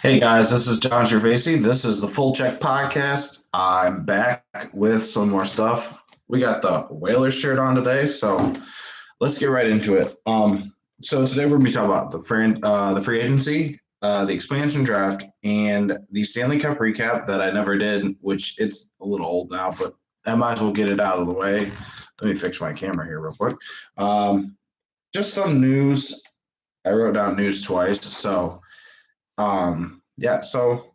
Hey guys, this is John Gervasi. This is the Full Check Podcast. I'm back with some more stuff. We got the Whalers shirt on today, so let's get right into it. So today we're gonna be talking about the free agency, the expansion draft, and the Stanley Cup recap that I never did, which it's a little old now, but I might as well get it out of the way. Let me fix my camera here real quick. Just some news. I wrote down news twice, so yeah, so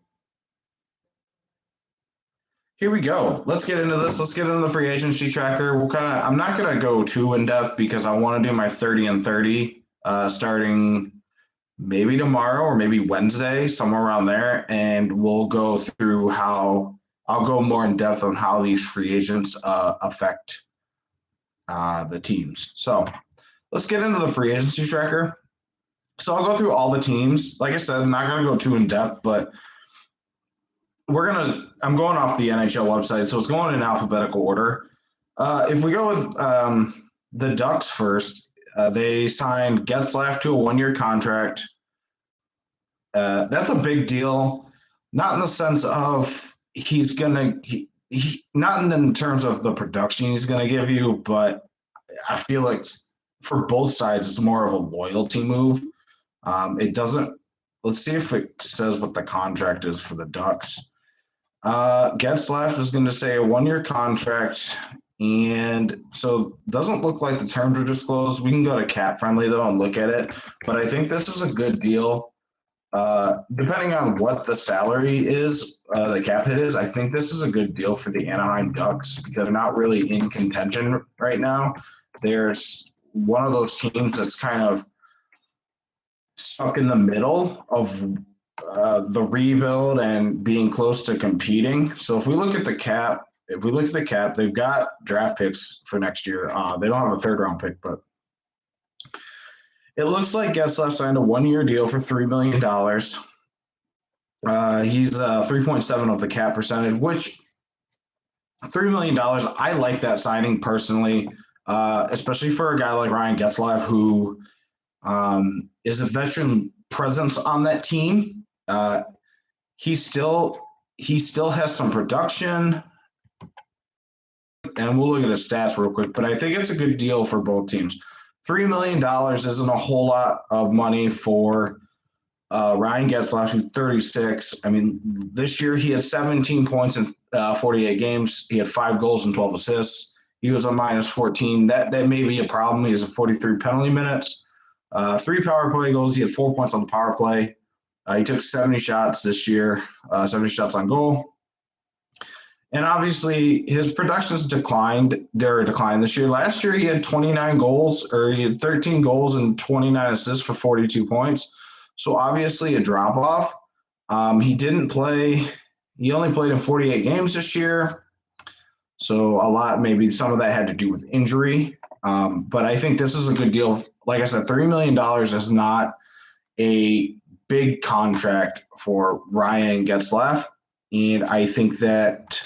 here we go. Let's get into this. Let's get into the free agency tracker. I'm not going to go too in depth because I want to do my 30 and 30 starting maybe tomorrow or maybe Wednesday, somewhere around there. And we'll go through how I'll go more in depth on how these free agents affect the teams. So let's get into the free agency tracker. So I'll go through all the teams. Like I said, I'm not going to go too in depth, but I'm going off the NHL website, so it's going in alphabetical order. If we go with the Ducks first, they signed Getzlaf to a 1-year contract. That's a big deal, not in the sense of not in terms of the production he's gonna give you, but I feel like for both sides, it's more of a loyalty move. It doesn't. Let's see if it says what the contract is for the Ducks. Getzlaf is going to say a 1-year contract, and so doesn't look like the terms are disclosed. We can go to Cap Friendly though and look at it, but I think this is a good deal. Depending on what the salary is, the cap hit is, I think this is a good deal for the Anaheim Ducks because they're not really in contention right now. There's one of those teams that's kind of stuck in the middle of the rebuild and being close to competing. So if we look at the cap, they've got draft picks for next year. They don't have a third round pick, but it looks like Getzlaf signed a 1-year deal for $3 million. He's 3.7 of the cap percentage, which $3 million. I like that signing personally, especially for a guy like Ryan Getzlaf, who is a veteran presence on that team. He still has some production, and we'll look at his stats real quick. But I think it's a good deal for both teams. $3 million isn't a whole lot of money for Ryan Getzlaf, who's 36. I mean, this year he had 17 points in 48 games. He had 5 goals and 12 assists. He was a minus 14. That may be a problem. He has a 43 penalty minutes, 3 power play goals. He had 4 points on the power play. He took 70 shots this year, 70 shots on goal. And obviously, his production's declined. They're declined this year. Last year, he had 29 goals, or he had 13 goals and 29 assists for 42 points. So obviously, a drop off. He didn't play. He only played in 48 games this year. So maybe some of that had to do with injury. But I think this is a good deal. Like I said, $3 million is not a big contract for Ryan Getzlaf. And I think that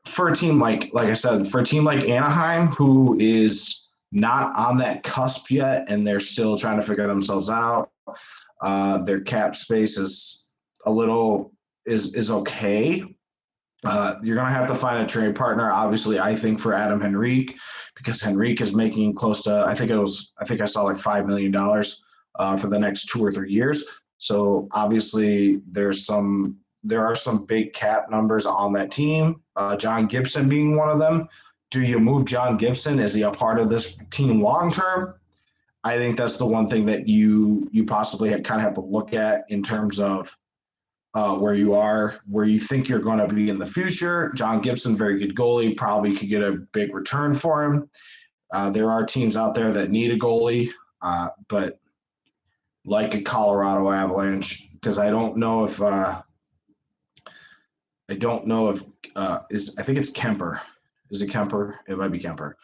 for a team like I said, for a team like Anaheim, who is not on that cusp yet, and they're still trying to figure themselves out, their cap space is okay. You're going to have to find a trade partner, obviously, I think, for Adam Henrique, because Henrique is making close to, I think I saw like $5 million for the next 2 or 3 years. So obviously there are some big cap numbers on that team. John Gibson being one of them. Do you move John Gibson? Is he a part of this team long term? I think that's the one thing that you possibly kind of have to look at in terms of where you think you're going to be in the future. John Gibson, very good goalie, probably could get a big return for him. There are teams out there that need a goalie, but like a Colorado Avalanche, because I think it's Kemper. Is it Kemper? It might be Kemper.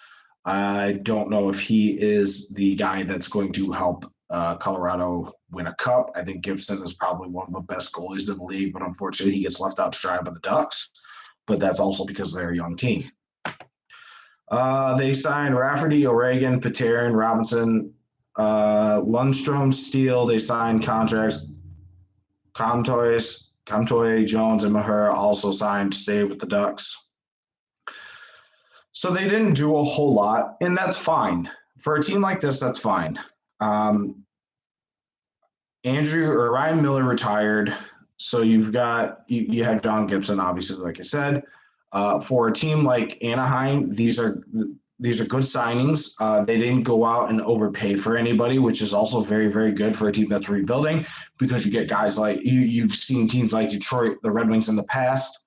I don't know if he is the guy that's going to help Colorado win a cup. I think Gibson is probably one of the best goalies in the league, but unfortunately he gets left out to dry by the Ducks. But that's also because they're a young team. They signed Rafferty, O'Regan, Paterin, Robinson, Lundstrom, Steele. They signed contracts. Comtois, Jones, and Maher also signed to stay with the Ducks. So they didn't do a whole lot, and that's fine. For a team like this, that's fine. Ryan Miller retired, so you have John Gibson, obviously, like I said. For a team like Anaheim, these are good signings. They didn't go out and overpay for anybody, which is also very, very good for a team that's rebuilding, because you get guys like you've seen teams like Detroit, the Red Wings in the past,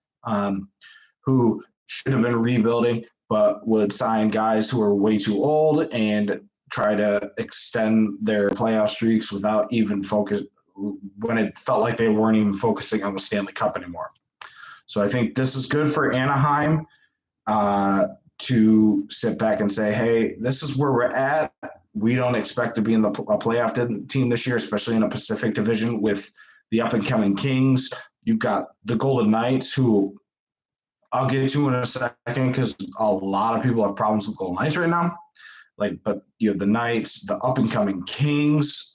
who should have been rebuilding, but would sign guys who are way too old and try to extend their playoff streaks without even focus when it felt like they weren't even focusing on the Stanley Cup anymore. So I think this is good for Anaheim to sit back and say, hey, this is where we're at. We don't expect to be in a playoff team this year, especially in a Pacific division with the up-and-coming Kings. You've got the Golden Knights, who I'll get to in a second, because a lot of people have problems with Golden Knights right now. But you have the Knights, the up-and-coming Kings,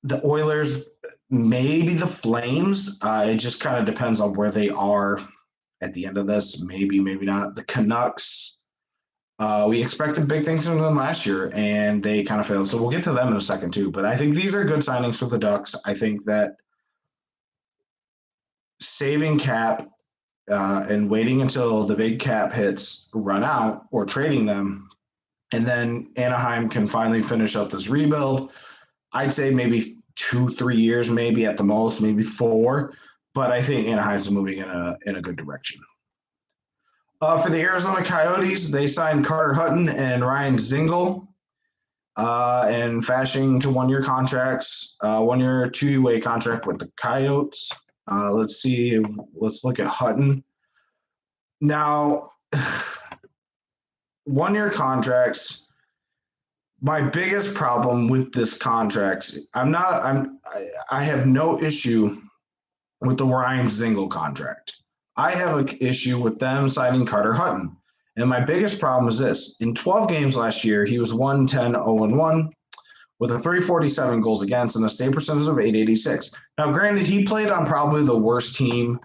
the Oilers, maybe the Flames. It just kind of depends on where they are at the end of this. Maybe not. The Canucks, we expected big things from them last year, and they kind of failed. So we'll get to them in a second too. But I think these are good signings for the Ducks. I think that saving cap and waiting until the big cap hits run out, or trading them, and then Anaheim can finally finish up this rebuild. I'd say maybe 2-3 years, maybe at the most, maybe 4. But I think Anaheim's moving in a good direction. For the Arizona Coyotes, they signed Carter Hutton and Ryan Dzingel, and Fasching to 1-year contracts, 1-year, 2-way contract with the Coyotes. Let's look at Hutton. Now, 1-year contracts. My biggest problem with this contract, I have no issue with the Ryan Dzingel contract. I have an issue with them signing Carter Hutton. And my biggest problem is this. In 12 games last year, he was 1-10-0-1 with a 347 goals against and a save percentage of .886. Now, granted, he played on probably the worst team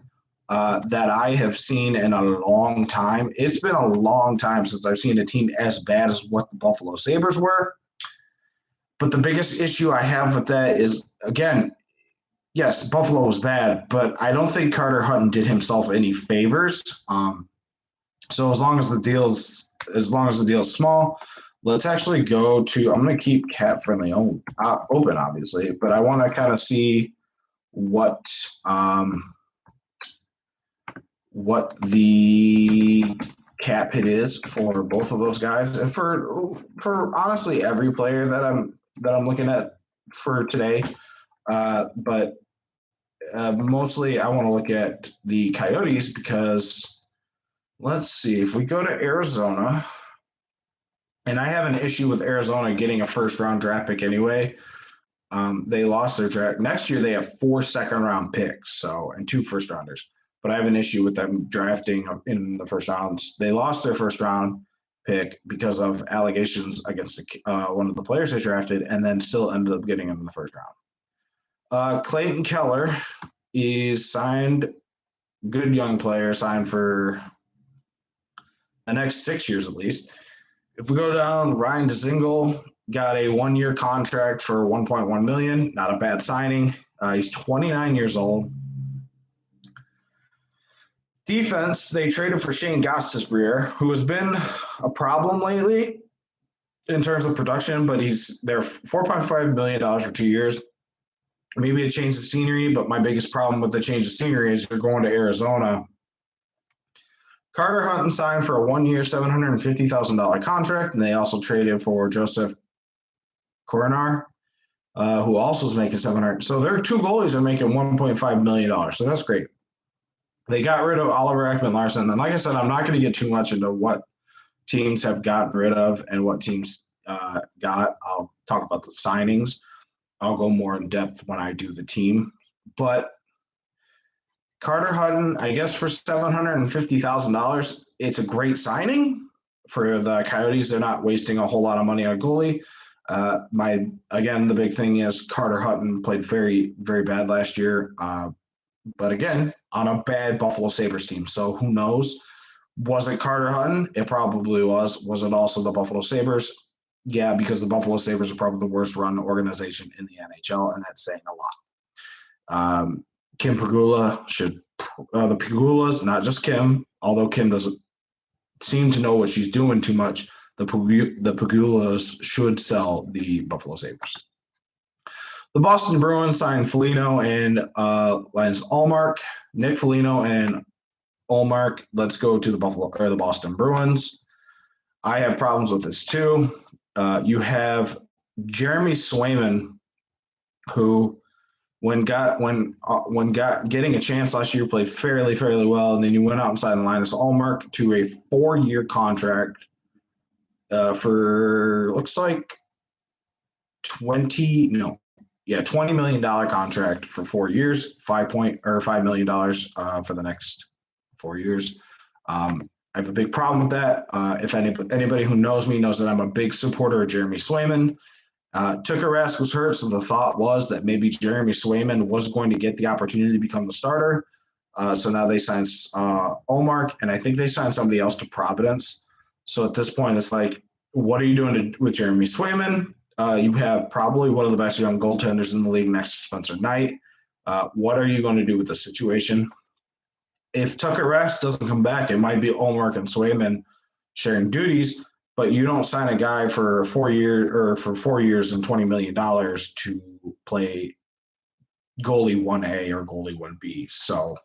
that I have seen in a long time. It's been a long time since I've seen a team as bad as what the Buffalo Sabres were. But the biggest issue I have with that is, again, yes, Buffalo was bad, but I don't think Carter Hutton did himself any favors. So as long as the deal's small, let's actually go to. I'm going to keep cap friendly open, obviously, but I want to kind of see what the cap hit is for both of those guys, and for honestly every player that I'm looking at for today. But mostly I want to look at the Coyotes, because let's see, if we go to Arizona, and I have an issue with Arizona getting a first-round draft pick anyway. They lost their draft. Next year they have 4 second-round picks, and 2 first-rounders. But I have an issue with them drafting in the first rounds. They lost their first-round pick because of allegations against one of the players they drafted, and then still ended up getting him in the first round. Clayton Keller is signed, good young player, signed for the next 6 years at least. If we go down, Ryan Dzingel got a 1-year contract for $1.1 million. Not a bad signing. He's 29 years old. Defense, they traded for Shane Gostisbehere, who has been a problem lately in terms of production, but they're $4.5 million for 2 years. Maybe a change of scenery, but my biggest problem with the change of scenery is you're going to Arizona. Carter Hutton signed for a 1-year, $750,000 contract, and they also traded for Joseph Coronar, who also is making $700,000. So their 2 goalies are making $1.5 million. So that's great. They got rid of Oliver Ekman-Larsson. And like I said, I'm not going to get too much into what teams have gotten rid of and what teams got. I'll talk about the signings. I'll go more in depth when I do the team. But Carter Hutton, I guess for $750,000, it's a great signing for the Coyotes. They're not wasting a whole lot of money on a goalie. The big thing is Carter Hutton played very, very bad last year. But again, on a bad Buffalo Sabres team. So who knows? Was it Carter Hutton? It probably was. Was it also the Buffalo Sabres? Yeah, because the Buffalo Sabres are probably the worst run organization in the NHL, and that's saying a lot. Kim Pegula the Pegulas, not just Kim, although Kim doesn't seem to know what she's doing too much, the Pegulas should sell the Buffalo Sabres. The Boston Bruins signed Foligno and Linus Ullmark. Nick Foligno and Ullmark. Let's go to the Boston Bruins. I have problems with this too. You have Jeremy Swayman, who when getting a chance last year played fairly well, and then you went out and signed Linus Ullmark to a 4-year contract for looks like $20 million contract for 4 years, $5 million for the next 4 years. I have a big problem with that. If anybody who knows me knows that I'm a big supporter of Jeremy Swayman. Tuukka Rask was hurt, so the thought was that maybe Jeremy Swayman was going to get the opportunity to become the starter. So now they signed Ullmark, and I think they signed somebody else to Providence. So at this point, it's like, what are you doing with Jeremy Swayman? You have probably one of the best young goaltenders in the league next to Spencer Knight. What are you going to do with the situation? If Tuukka Rask doesn't come back, it might be Ullmark and Swayman sharing duties, but you don't sign a guy for 4 years and $20 million to play goalie 1A or goalie 1B. So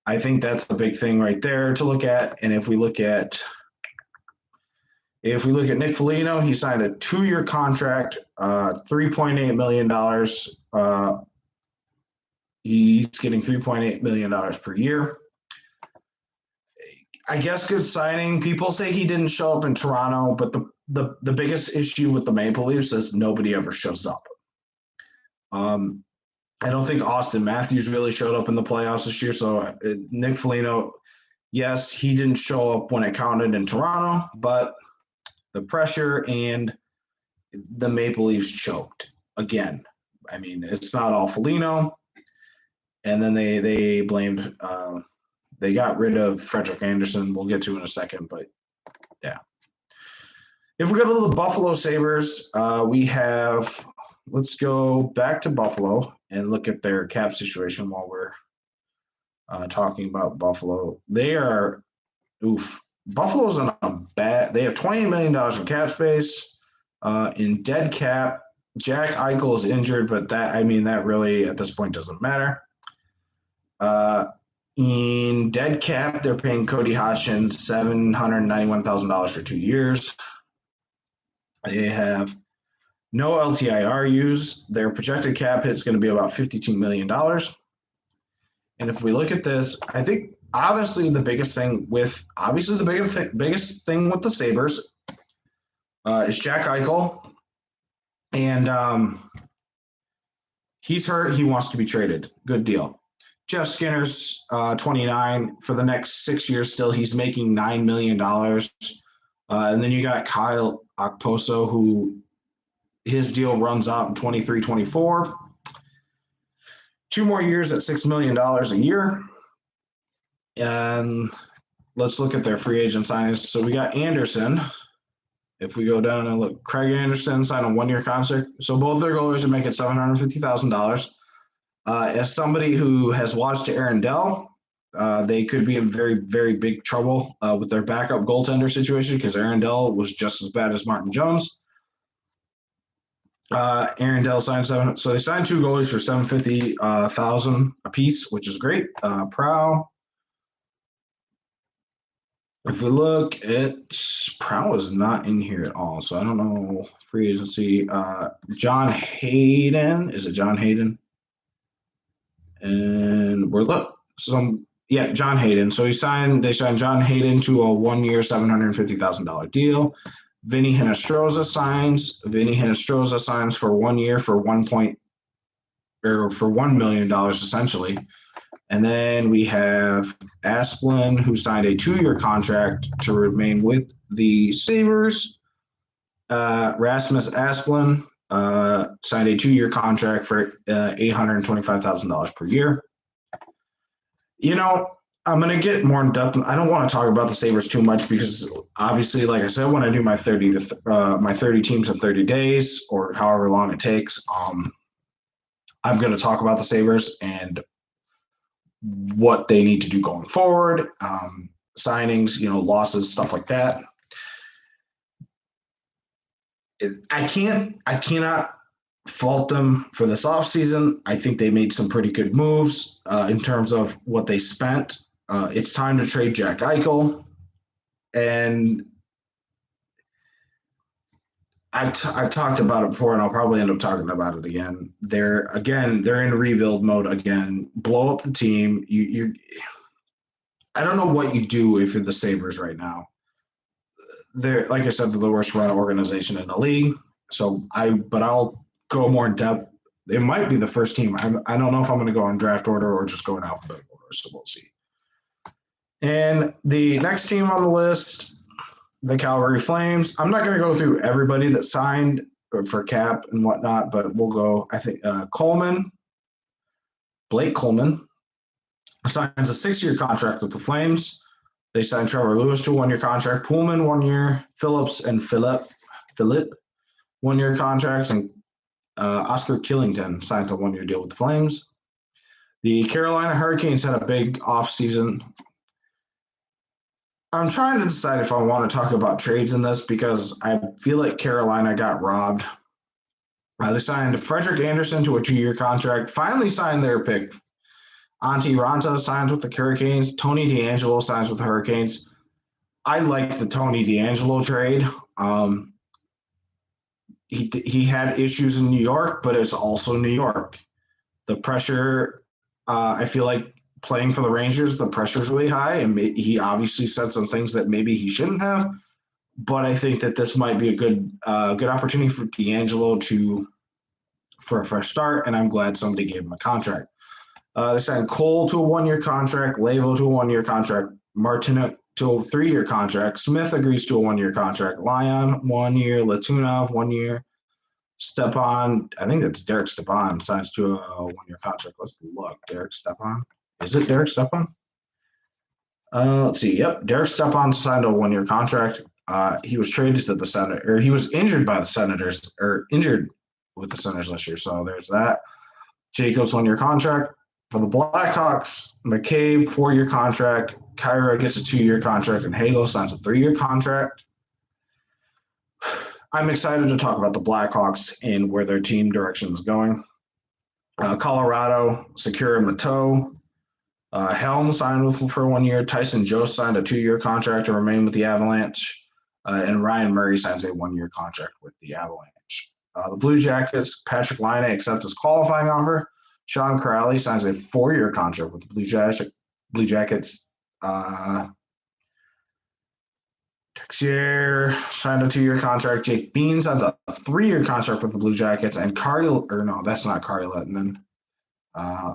I think that's the big thing right there to look at. And if we look at Nick Foligno, he signed a 2-year contract, $3.8 million. He's getting $3.8 million per year. I guess good signing. People say he didn't show up in Toronto, but the biggest issue with the Maple Leafs is nobody ever shows up. I don't think Austin Matthews really showed up in the playoffs this year. So Nick Foligno, yes, he didn't show up when it counted in Toronto, but the pressure and the Maple Leafs choked again. I mean, it's not all Foligno. And then they blamed they got rid of Frederik Andersen. We'll get to in a second, but yeah. If we go to the Buffalo Sabres, let's go back to Buffalo and look at their cap situation while we're talking about Buffalo. Buffalo's on they have $28 million in cap space. In dead cap, Jack Eichel is injured, but that really at this point doesn't matter. In dead cap, they're paying Cody Hodgson $791,000 for 2 years. They have no LTIRUs. Their projected cap hit is going to be about $52 million. And if we look at this, I think obviously the biggest thing with the Sabres is Jack Eichel. And he's hurt. He wants to be traded. Good deal. Jeff Skinner's 29 for the next 6 years. Still, he's making $9 million. And then you got Kyle Okposo, who his deal runs out in 23-24. 2 more years at $6 million a year. And let's look at their free agent signings. So we got Anderson. If we go down and look, Craig Anderson signed a 1-year contract. So both their goalies are making $750,000. As somebody who has watched Aaron Dell, they could be in very, very big trouble with their backup goaltender situation because Aaron Dell was just as bad as Martin Jones. Aaron Dell signed so they signed 2 goalies for $750,000 a piece, which is great. Prow. If we look at Prow is not in here at all, so I don't know free agency. John Hayden, is it John Hayden? And John Hayden. So they signed John Hayden to a 1-year, $750,000 deal. Vinny Hinostroza signs for 1 year for $1 million essentially. And then we have Asplund, who signed a 2-year contract to remain with the Sabres. Rasmus Asplund signed a 2-year contract for $825,000 per year. You know, I'm going to get more in depth. I don't want to talk about the Sabres too much because obviously, like I said, when I do my 30 teams in 30 days or however long it takes, I'm going to talk about the Sabres and what they need to do going forward, signings, losses, stuff like that. I cannot fault them for this offseason. I think they made some pretty good moves in terms of what they spent. It's time to trade Jack Eichel. And I've talked about it before, and I'll probably end up talking about it again. They're in rebuild mode again. Blow up the team. I don't know what you do if you're the Sabres right now. They're, like I said, they're the worst run organization in the league. But I'll go more in depth. It might be the first team. I don't know if I'm going to go in draft order or just go in alphabetical order, so we'll see. And the next team on the list, the Calgary Flames. I'm not going to go through everybody that signed for cap and whatnot, but we'll go. I think Blake Coleman, signs a 6-year contract with the Flames. They signed Trevor Lewis to a 1-year contract. Pullman 1 year. Phillips and Philip 1-year contracts, and Oscar Killington signed a 1-year deal with the Flames. The Carolina Hurricanes had a big offseason. I'm trying to decide if I want to talk about trades in this because I feel like Carolina got robbed. They signed Frederick Anderson to a 2-year contract. Finally signed their pick. Antti Raanta signs with the Hurricanes. Tony DeAngelo signs with the Hurricanes. I like the Tony DeAngelo trade. He had issues in New York, but it's also New York. The pressure, I feel like playing for the Rangers, the pressure is really high, and he obviously said some things that maybe he shouldn't have. But I think that this might be a good opportunity for DeAngelo for a fresh start, and I'm glad somebody gave him a contract. They signed Cole to a 1-year contract, Lavo to a 1-year contract, Martin to a 3-year contract, Smith agrees to a 1-year contract, Lyon 1 year, Latunov 1 year, Stepan, I think that's Derek Stepan, signs to a 1-year contract. Let's look. Derek Stepan. Is it Derek Stepan? Let's see. Yep, Derek Stepan signed a 1-year contract. He was traded to the Senators, or he was injured by the Senators, or injured with the Senators last year. So there's that. Jacobs 1-year contract. For the Blackhawks, McCabe 4-year contract. Kyra gets a 2-year contract, and Halo signs a 3-year contract. I'm excited to talk about the Blackhawks and where their team direction is going. Colorado, Secure Mateau. Helm signed for 1 year. Tyson Jost signed a 2-year contract to remain with the Avalanche. And Ryan Murray signs a 1-year contract with the Avalanche. The Blue Jackets, Patrick Laine accepts his qualifying offer. Sean Crowley signs a 4-year contract with the Blue Jackets. Texier signed a 2-year contract. Jake Bean signed a 3-year contract with the Blue Jackets. And that's not Kari Lettinen.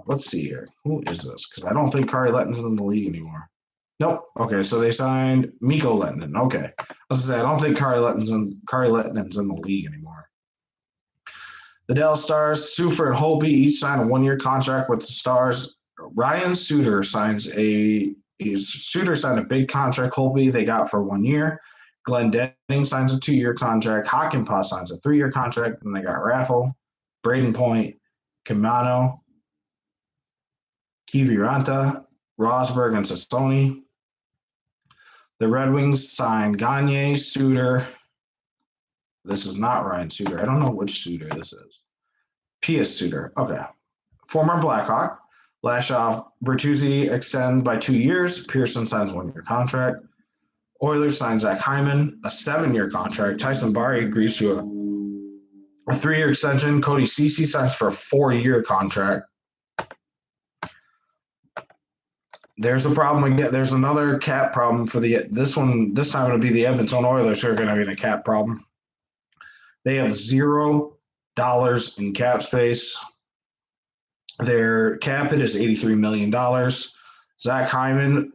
Let's see here. Who is this? Because I don't think Kari Lettinen's in the league anymore. Nope. Okay, so they signed Mikko Lettinen. Okay. I was going to say, I don't think Kari Lettinen's in the league anymore. The Dallas Stars, Suter and Holtby each signed a 1-year contract with the Stars. Ryan Suter signed a big contract. Holtby they got for 1 year. Glenn Denning signs a 2-year contract. Hakanpää signs a 3-year contract. And they got Raffle, Braden Point, Kamano, Kiviranta, Rosberg, and Sassoni. The Red Wings signed Gagne, Suter. This is not Ryan Suter. I don't know which Suter this is. Pius Suter. Okay. Former Blackhawk. Lashoff, Bertuzzi extend by 2 years. Pearson signs 1-year contract. Oilers signs Zach Hyman, a 7-year contract. Tyson Barrie agrees to a 3-year extension. Cody Ceci signs for a 4-year contract. There's a problem again. There's another cap problem for this time it'll be the Edmonton Oilers who are going to be in a cap problem. They have $0 in cap space. Their cap hit is $83 million. Zach Hyman,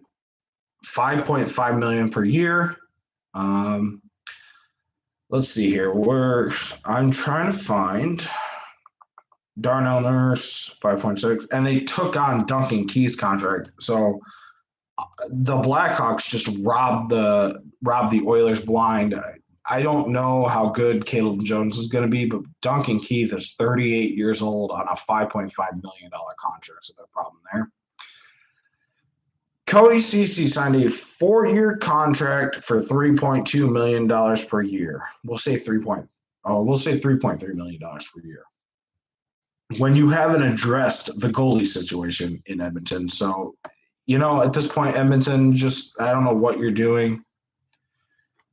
$5.5 million per year. let's see here. I'm trying to find Darnell Nurse 5.6, and they took on Duncan Keith's contract. So the Blackhawks just robbed the Oilers blind. I don't know how good Caleb Jones is going to be, but Duncan Keith is 38 years old on a $5.5 million contract, so no problem there. Cody Ceci signed a 4-year contract for $3.2 million per year. We'll say $3.3 million per year. When you haven't addressed the goalie situation in Edmonton, so at this point, Edmonton, I don't know what you're doing.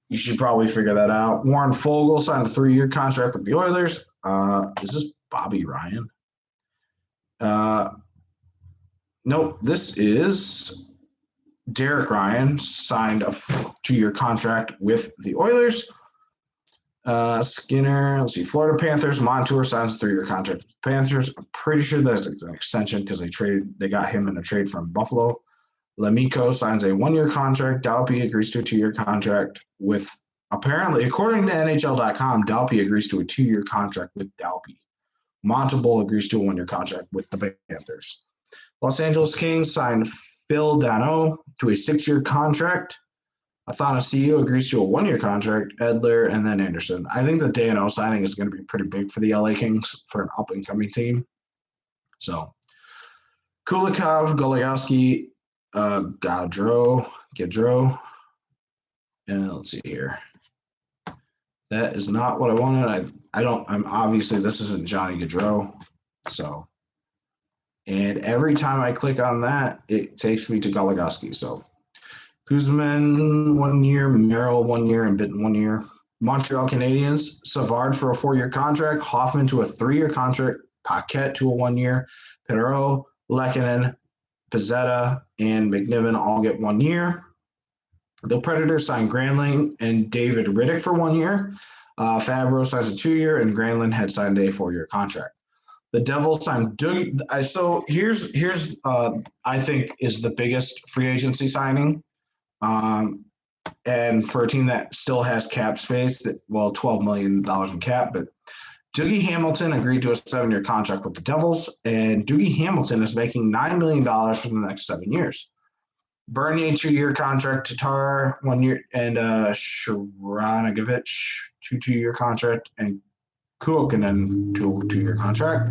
You should probably figure that out. Warren Foegele signed a 3-year contract with the Oilers. Is this Bobby Ryan? Nope, this is Derek Ryan, signed a 2-year contract with the Oilers. Skinner, let's see, Florida Panthers, Montour signs a 3-year contract with the Panthers. I'm pretty sure that's an extension because they got him in a trade from Buffalo. Lemico signs a 1-year contract. Dalpe agrees to a 2-year contract with, apparently, according to NHL.com, Dalpe agrees to a 2-year contract with Dalpe. Montalban agrees to a 1-year contract with the Panthers. Los Angeles Kings signed Phil Danault to a 6-year contract. Athanasiou agrees to a 1-year contract. Edler and then Anderson. I think the Danault signing is going to be pretty big for the LA Kings for an up-and-coming team. So, Kulikov, Goligoski, Gaudreau, and let's see here. That is not what I wanted. I'm obviously, this isn't Johnny Gaudreau. So, and every time I click on that, it takes me to Goligoski. So, Kuzman 1 year, Merrill 1 year, and Bitten 1 year. Montreal Canadiens, Savard for a 4-year contract, Hoffman to a 3-year contract, Paquette to a 1-year, Perreault, Lehkonen, Pizzetta, and McNiven all get 1 year. The Predators signed Granlund and David Riddick for 1 year. Fabro signs a 2-year, and Granlund had signed a 4-year contract. The Devils signed Doug. So here's I think is the biggest free agency signing, and for a team that still has cap space, $12 million in cap, but Dougie Hamilton agreed to a 7-year contract with the Devils, and Dougie Hamilton is making $9 million for the next 7 years. Bernier 2-year contract, Tatar 1 year, and Sharangovich 2-year contract, and Kuokkanen 2-year contract.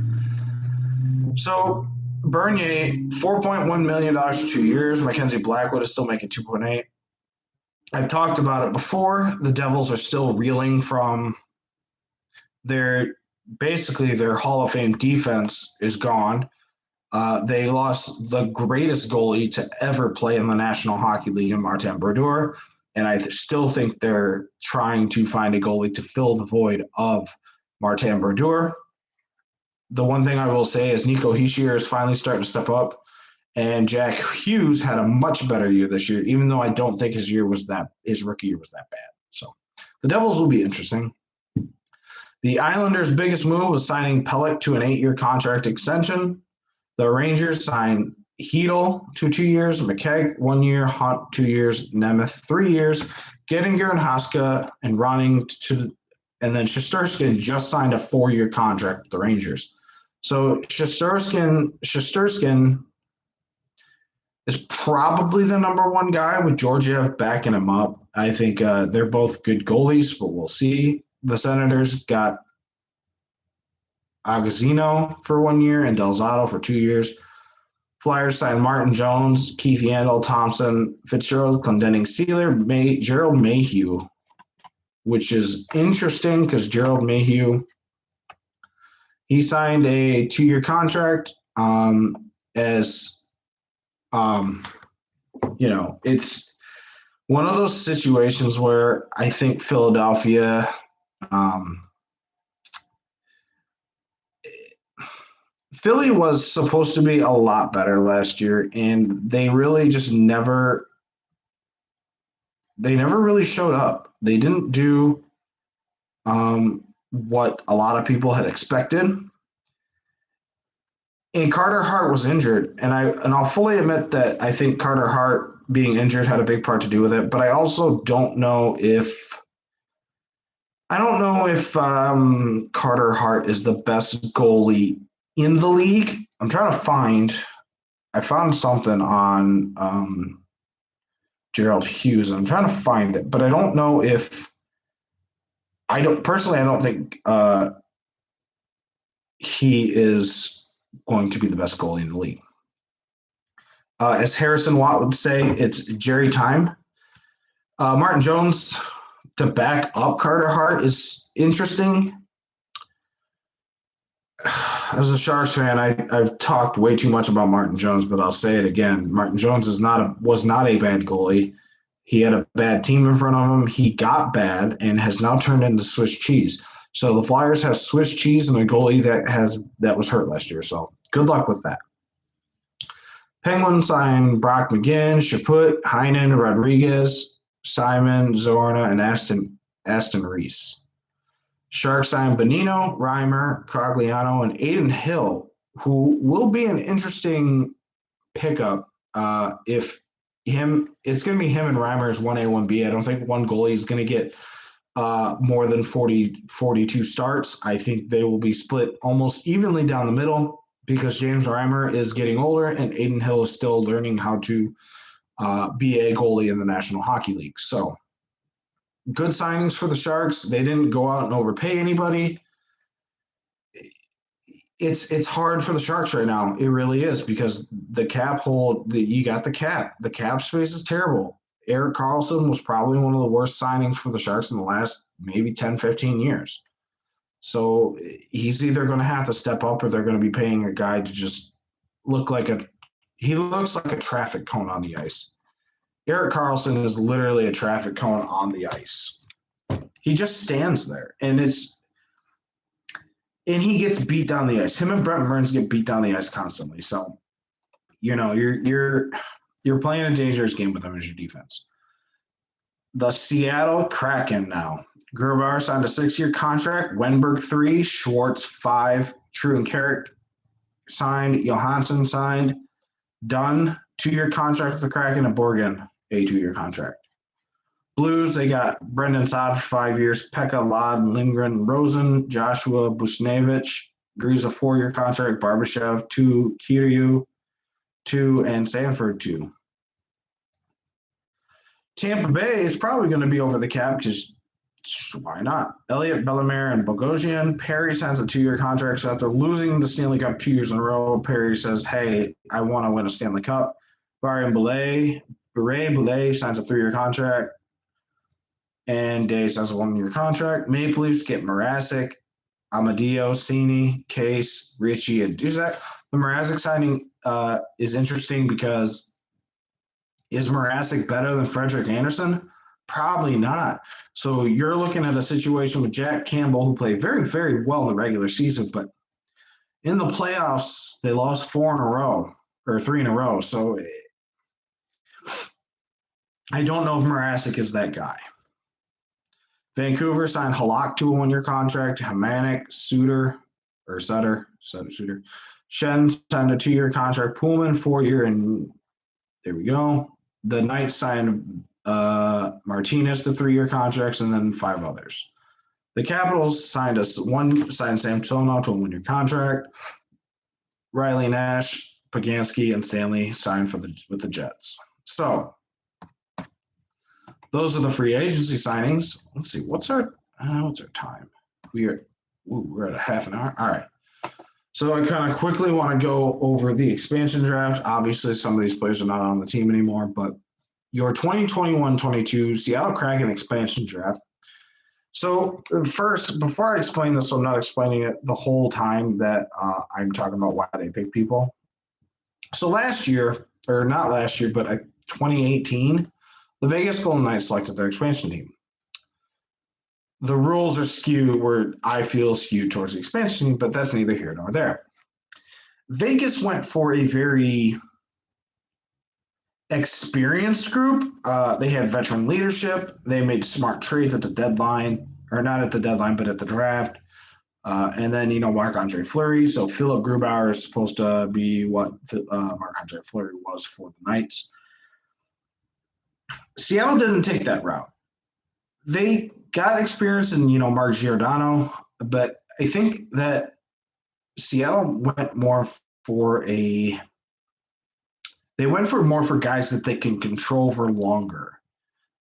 So Bernier $4.1 million for 2 years. Mackenzie Blackwood is still making 2.8. I've talked about it before. The Devils are still reeling from their Hall of Fame defense is gone. They lost the greatest goalie to ever play in the National Hockey League in Martin Brodeur, and I still think they're trying to find a goalie to fill the void of Martin Brodeur. The one thing I will say is Nico Hischier is finally starting to step up, and Jack Hughes had a much better year this year, even though I don't think his rookie year was that bad. So the Devils will be interesting. The Islanders' biggest move was signing Pelech to an 8-year contract extension. The Rangers signed Hedel to 2 years, McKegg 1 year, Hunt 2 years, Nemeth 3 years, Gettinger and Haska and Ronning and then Shesterkin just signed a 4-year contract with the Rangers. So Shesterkin is probably the number 1 guy with Georgiev backing him up. I think they're both good goalies, but we'll see. The Senators got Agazino for 1 year and Delzato for 2 years. Flyers signed Martin Jones, Keith Yandel, Thompson, Fitzgerald, Clendening Sealer, Gerald Mayhew, which is interesting because Gerald Mayhew, he signed a 2-year contract it's one of those situations where I think Philadelphia Philly was supposed to be a lot better last year, and they really just never really showed up. They didn't do what a lot of people had expected. And Carter Hart was injured, and I'll fully admit that I think Carter Hart being injured had a big part to do with it, but I also don't know if I don't know if Carter Hart is the best goalie in the league. I'm trying to find. I found something on Gerald Hughes. I'm trying to find it, but I don't know if I don't personally. I don't think he is going to be the best goalie in the league. As Harrison Watt would say, it's Jerry time. Martin Jones to back up Carter Hart is interesting. As a Sharks fan, I've talked way too much about Martin Jones, but I'll say it again. Martin Jones was not a bad goalie. He had a bad team in front of him. He got bad and has now turned into Swiss cheese. So the Flyers have Swiss cheese and a goalie that was hurt last year. So good luck with that. Penguins signed Brock McGinn, Chaput, Heinen, Rodriguez, Simon, Zorna, and Aston Reese. Sharks signed Bonino, Reimer, Cogliano, and Aiden Hill, who will be an interesting pickup. It's going to be him and Reimer as 1A, 1B. I don't think one goalie is going to get more than 42 starts. I think they will be split almost evenly down the middle because James Reimer is getting older and Aiden Hill is still learning how to be a goalie in the National Hockey League. So good signings for the Sharks. They didn't go out and overpay anybody. It's hard for the Sharks right now. It really is because the cap hold, you got the cap. The cap space is terrible. Erik Karlsson was probably one of the worst signings for the Sharks in the last maybe 10, 15 years. So he's either going to have to step up or they're going to be paying a guy to just looks like a traffic cone on the ice. Erik Karlsson is literally a traffic cone on the ice. He just stands there and he gets beat down the ice. Him and Brent Burns get beat down the ice constantly. So, you're playing a dangerous game with them as your defense. The Seattle Kraken now. Grubauer signed a 6-year contract. Wenberg 3, Schwartz 5, True and Carrick signed. Johansson signed. Dunn 2-year contract with the Kraken, and Borgen a 2-year contract. Blues, they got Brendan Saad for 5 years, Pekka Lod, Lindgren, Rosen, Joshua Busnevich, agrees a 4-year contract, Barbashev 2, Kiryu 2, and Sanford 2. Tampa Bay is probably going to be over the cap because why not? Elliott, Bellemare, and Bogosian. Perry signs a 2-year contract. So after losing the Stanley Cup 2 years in a row, Perry says, hey, I want to win a Stanley Cup. Brian Boulay signs a 3-year contract. And Day signs a 1-year contract. Maple Leafs get Mrazek, Amadio, Cini, Case, Ritchie, and Duzak. The Mrazek signing is interesting because is Mrazek better than Frederik Andersen? Probably not. So you're looking at a situation with Jack Campbell, who played very, very well in the regular season, but in the playoffs, they lost 4 in a row or 3 in a row. So I don't know if Mrazek is that guy. Vancouver signed Halak to a 1-year contract. Hamanic, Sutter. Shen signed a 2-year contract. Pullman, 4-year, and there we go. The Knights signed Martinez to 3-year contracts, and then 5 others. The Capitals signed Samsonov to a 1-year contract. Riley Nash, Pagansky, and Stanley signed with the Jets. So those are the free agency signings. Let's see, what's our time? We're at a half an hour. All right. So I kind of quickly want to go over the expansion draft. Obviously, some of these players are not on the team anymore, but your 2021-22 Seattle Kraken expansion draft. So first, before I explain this, I'm not explaining it the whole time that I'm talking about why they pick people. So last year, or not last year, but 2018, the Vegas Golden Knights selected their expansion team. The rules are skewed towards the expansion team, but that's neither here nor there. Vegas went for a very experienced group. They had veteran leadership. They made smart trades at the deadline, or not at the deadline, but at the draft. And then, Marc-Andre Fleury. So Philip Grubauer is supposed to be what Marc-Andre Fleury was for the Knights. Seattle didn't take that route. They got experience in, Mark Giordano, but I think that Seattle went more for a they went for more for guys that they can control for longer,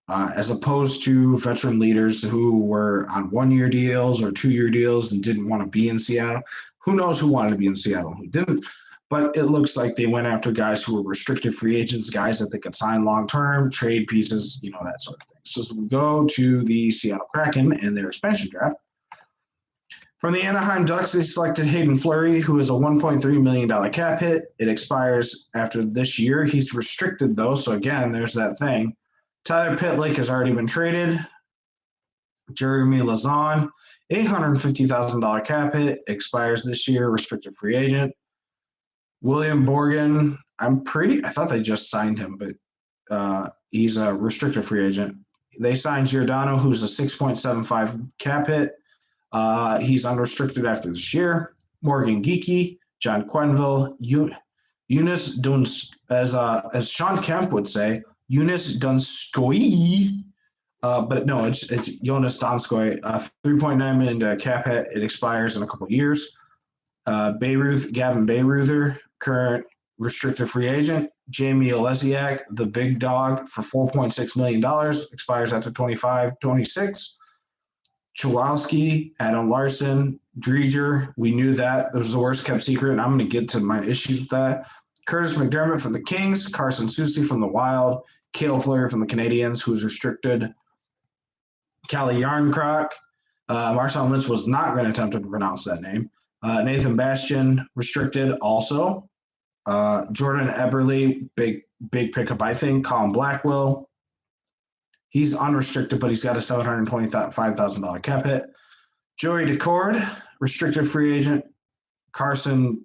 as opposed to veteran leaders who were on 1 year deals or 2 year deals and didn't want to be in Seattle. Who knows who wanted to be in Seattle, who didn't? But it looks like they went after guys who were restricted free agents, guys that they could sign long term, trade pieces, that sort of thing. So we go to the Seattle Kraken and their expansion draft. From the Anaheim Ducks, they selected Hayden Fleury, who is a $1.3 million cap hit. It expires after this year. He's restricted, though, so again, there's that thing. Tyler Pitlick has already been traded. Jeremy Lauzon, $850,000 cap hit, expires this year, restricted free agent. William Borgen, I thought they just signed him, but he's a restricted free agent. They signed Giordano, who's a 6.75 cap hit. He's unrestricted after this year. Morgan Geekie, John Quenneville, Eunice Duns, as Sean Kemp would say, Eunice Donskoy. But no, it's Jonas Donskoy. $3.9 million cap hit. It expires in a couple of years. Gavin Bayreuther, current restricted free agent. Jamie Olesiak, the big dog, for $4.6 million, expires after 25-26. Chwalski, Adam Larson, Dreger. We knew that. It was the worst kept secret, and I'm going to get to my issues with that. Curtis McDermott from the Kings, Carson Soucy from the Wild, Cale Fleury from the Canadiens, who's restricted. Calle Jarnkrok. Marcel Lynch was not going to attempt to pronounce that name. Nathan Bastian, restricted also. Jordan Eberle, big pickup, I think. Colin Blackwell. He's unrestricted, but he's got a $725,000 cap hit. Joey Decord, restricted free agent. Carson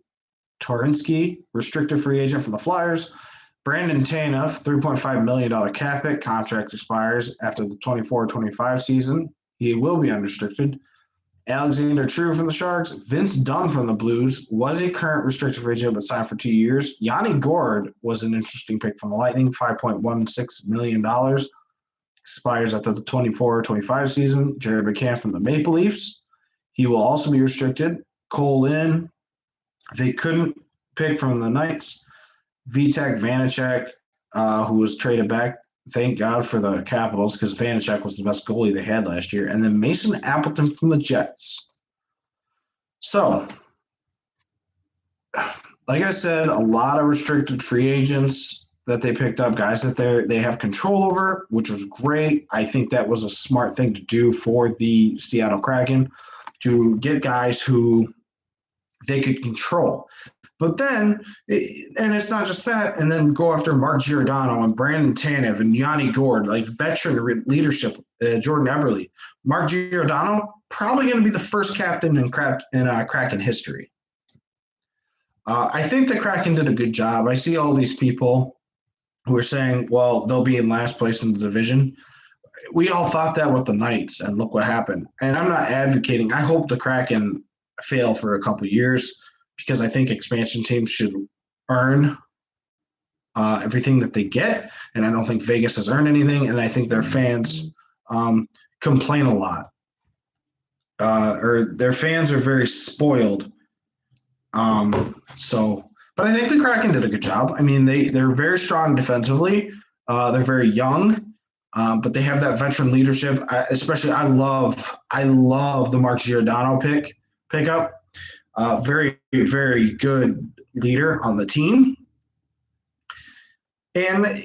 Torinsky, restricted free agent for the Flyers. Brandon Tanev, $3.5 million cap hit. Contract expires after the 24-25 season. He will be unrestricted. Alexander True from the Sharks. Vince Dunn from the Blues was a current restricted free agent but signed for 2 years. Yanni Gourde was an interesting pick from the Lightning, $5.16 million. Expires after the 24-25 season. Jared McCann from the Maple Leafs. He will also be restricted. Cole Lynn. They couldn't pick from the Knights. Vitek Vanacek, who was traded back. Thank God for the Capitals, because Vanacek was the best goalie they had last year. And then Mason Appleton from the Jets. So, like I said, a lot of restricted free agents that they picked up, guys that they have control over, which was great. I think that was a smart thing to do for the Seattle Kraken, to get guys who they could control. But then, and it's not just that, and then go after Mark Giordano and Brandon Tanev and Yanni Gourde, like veteran leadership, Jordan Eberle. Mark Giordano, probably going to be the first captain in Kraken history. I think the Kraken did a good job. I see all these people who are saying, well, they'll be in last place in the division. We all thought that with the Knights, and look what happened. And I'm not advocating. I hope the Kraken fail for a couple of years, because I think expansion teams should earn everything that they get, and I don't think Vegas has earned anything, and I think their fans complain a lot. Or their fans are very spoiled. But I think the Kraken did a good job. I mean, they're very strong defensively. They're very young, but they have that veteran leadership. I love the Mark Giordano pickup. Very, very good leader on the team. And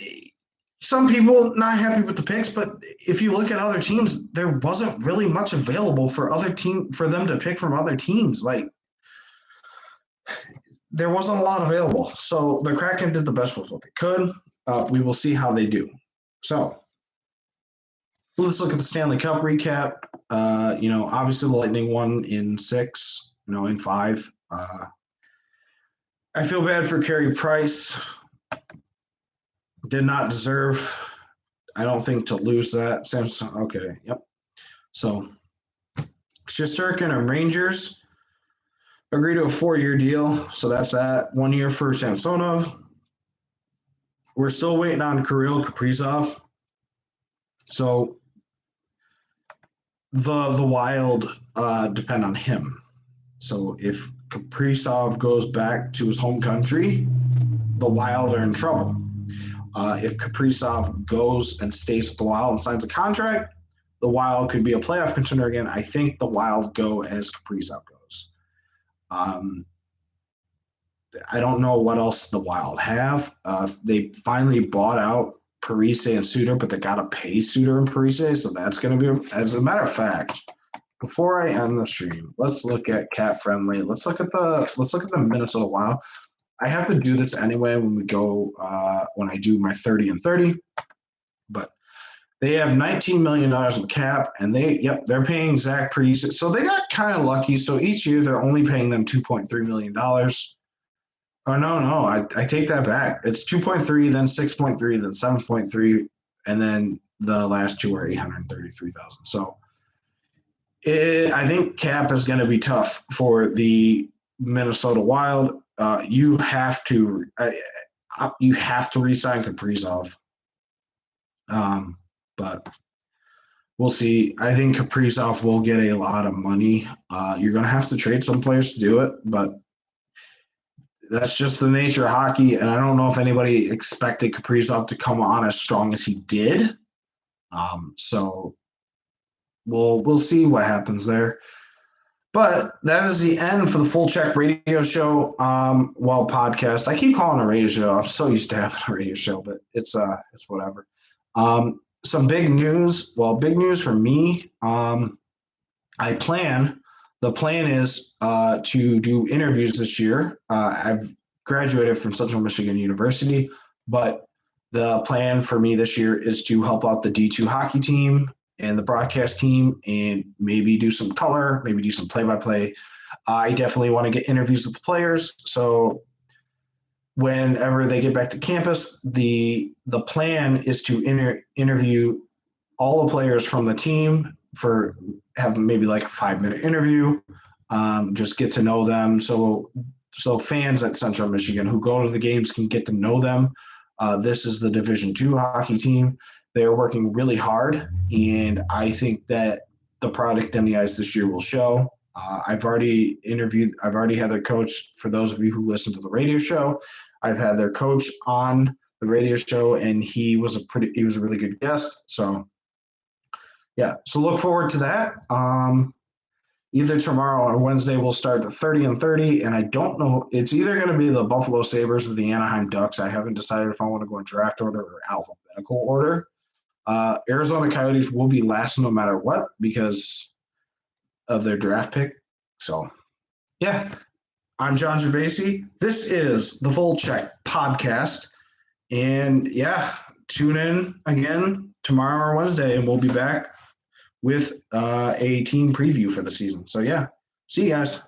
some people not happy with the picks, but if you look at other teams, there wasn't really much available for them to pick from other teams. Like, there wasn't a lot available. So the Kraken did the best with what they could. We will see how they do. So let's look at the Stanley Cup recap. Obviously the Lightning won in 6, in 5. I feel bad for Carey Price. Did not deserve, I don't think, to lose that. Samson, okay, yep. So Shesterkin and Rangers agreed to a 4-year deal, so that's that. 1 year for Samsonov. We're still waiting on Kirill Kaprizov. So the Wild depend on him. So if Kaprizov goes back to his home country, the Wild are in trouble. If Kaprizov goes and stays with the Wild and signs a contract, the Wild could be a playoff contender again. I think the Wild go as Kaprizov goes. I don't know what else the Wild have. They finally bought out Parise and Suter, but they got to pay Suter and Parise, so that's going to be. As a matter of fact, before I end the stream, let's look at Cap Friendly. Let's look at the Minnesota Wild. I have to do this anyway when we go when I do my 30 and 30, but they have $19 million in cap, and they're paying Zach Parise. So they got kind of lucky. So each year they're only paying them $2.3 million. Oh no, I take that back. It's 2.3, then 6.3, then 7.3, and then the last two are 833,000. So I think cap is going to be tough for the Minnesota Wild. You have to re-sign Kaprizov. But we'll see. I think Kaprizov will get a lot of money. You're going to have to trade some players to do it, but that's just the nature of hockey. And I don't know if anybody expected Kaprizov to come on as strong as he did. So we'll see what happens there. But that is the end for the Full Check Radio Show. Podcast. I keep calling it a radio show. I'm so used to having a radio show, but it's whatever. Some big news. Well, big news for me. The plan is to do interviews this year. I've graduated from Central Michigan University, but the plan for me this year is to help out the D2 hockey team and the broadcast team and maybe do some color, maybe do some play-by-play. I definitely want to get interviews with the players. So whenever they get back to campus, the plan is to interview all the players from the team for have maybe like a 5-minute interview, just get to know them. So fans at Central Michigan who go to the games can get to know them. This is the Division II hockey team. They're working really hard, and I think that the product on the ice this year will show. I've already had their coach. For those of you who listen to the radio show, I've had their coach on the radio show, and he was a really good guest. So yeah, so look forward to that. Either tomorrow or Wednesday we'll start the 30 and 30, and I don't know. It's either going to be the Buffalo Sabres or the Anaheim Ducks. I haven't decided if I want to go in draft order or alphabetical order. Arizona Coyotes will be last no matter what because of their draft pick. So, yeah, I'm John Gervasi. This is the Full Check Podcast. And, yeah, tune in again tomorrow or Wednesday, and we'll be back with a team preview for the season. So, yeah, see you guys.